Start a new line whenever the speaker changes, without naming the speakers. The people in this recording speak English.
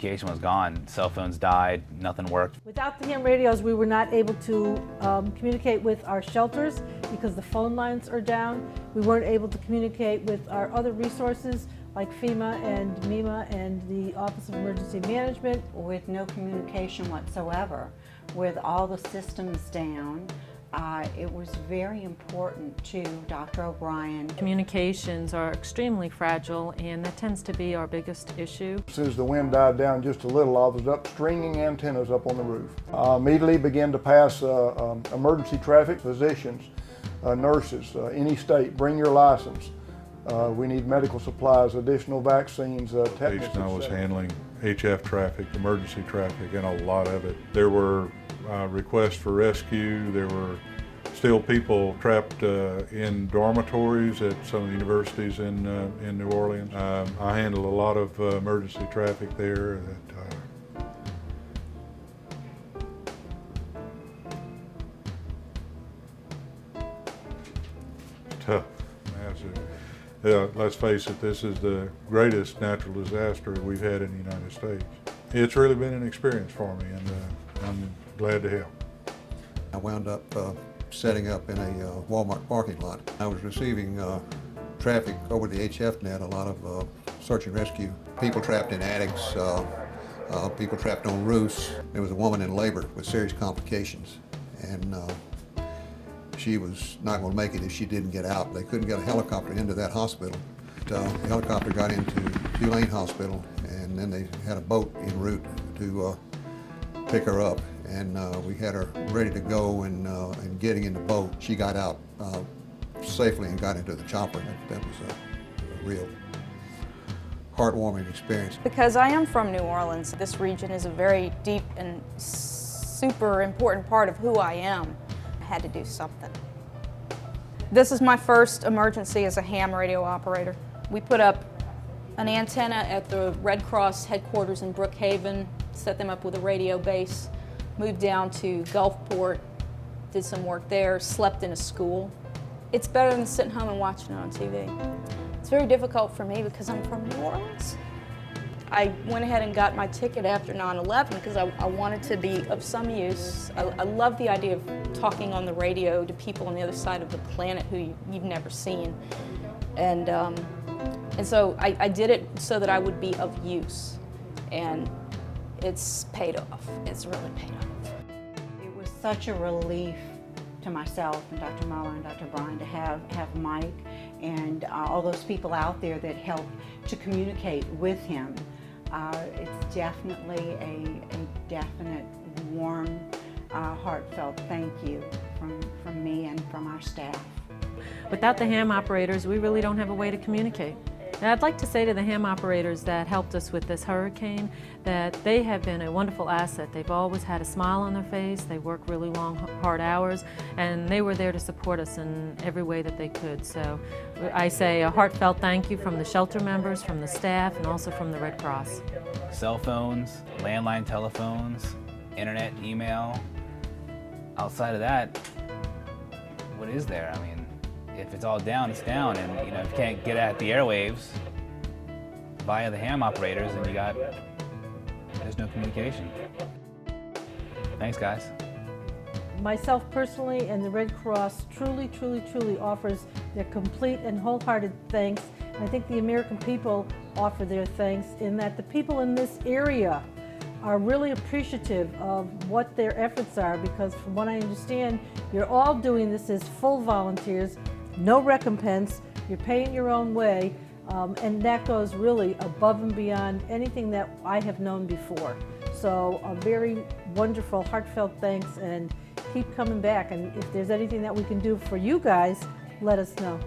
communication was gone. Cell phones died, nothing worked.
Without the ham radios, we were not able to communicate with our shelters because the phone lines are down. We weren't able to communicate with our other resources like FEMA and MEMA and the Office of Emergency Management.
With no communication whatsoever, with all the systems down, it was very important to Dr. O'Brien.
Communications are extremely fragile, and that tends to be our biggest issue.
As soon as the wind died down just a little, I was up stringing antennas up on the roof. I immediately began to pass emergency traffic, physicians, nurses, any state, bring your license. We need medical supplies, additional vaccines, tetanus.
I was handling HF traffic, emergency traffic, and a lot of it. There were requests for rescue. There were still people trapped in dormitories at some of the universities in New Orleans. I handled a lot of emergency traffic there. Tough, massive. Let's face it, this is the greatest natural disaster we've had in the United States. It's really been an experience for me, and I'm glad to help.
I wound up setting up in a Walmart parking lot. I was receiving traffic over the HF net, a lot of search and rescue. People trapped in attics, people trapped on roofs. There was a woman in labor with serious complications, and she was not going to make it if she didn't get out. They couldn't get a helicopter into that hospital. The helicopter got into Tulane Hospital, and then they had a boat en route to pick her up. And we had her ready to go, and getting in the boat, she got out safely and got into the chopper. That was a real heartwarming experience.
Because I am from New Orleans, this region is a very deep and super important part of who I am. I had to do something. This is my first emergency as a ham radio operator. We put up an antenna at the Red Cross headquarters in Brookhaven, set them up with a radio base, moved down to Gulfport, did some work there, slept in a school. It's better than sitting home and watching it on TV. It's very difficult for me because I'm from New Orleans. I went ahead and got my ticket after 9/11 because I wanted to be of some use. I love the idea of talking on the radio to people on the other side of the planet who you've never seen. And so I did it so that I would be of use. And it's paid off. It's really paid off.
It was such a relief to myself and Dr. Muller and Dr. Bryan to have Mike and all those people out there that helped to communicate with him. It's definitely a definite, warm, heartfelt thank you from me and from our staff.
Without the ham operators, we really don't have a way to communicate. And I'd like to say to the ham operators that helped us with this hurricane that they have been a wonderful asset. They've always had a smile on their face, they work really long, hard hours, and they were there to support us in every way that they could. So I say a heartfelt thank you from the shelter members, from the staff, and also from the Red Cross.
Cell phones, landline telephones, internet, email. Outside of that, what is there? I mean, if it's all down, it's down, and if you can't get at the airwaves via the ham operators, then there's no communication. Thanks, guys.
Myself personally and the Red Cross truly, truly, truly offers their complete and wholehearted thanks. I think the American people offer their thanks in that the people in this area are really appreciative of what their efforts are, because from what I understand, you're all doing this as full volunteers, no recompense, you're paying your own way, and that goes really above and beyond anything that I have known before. So a very wonderful, heartfelt thanks, and keep coming back. And if there's anything that we can do for you guys, let us know.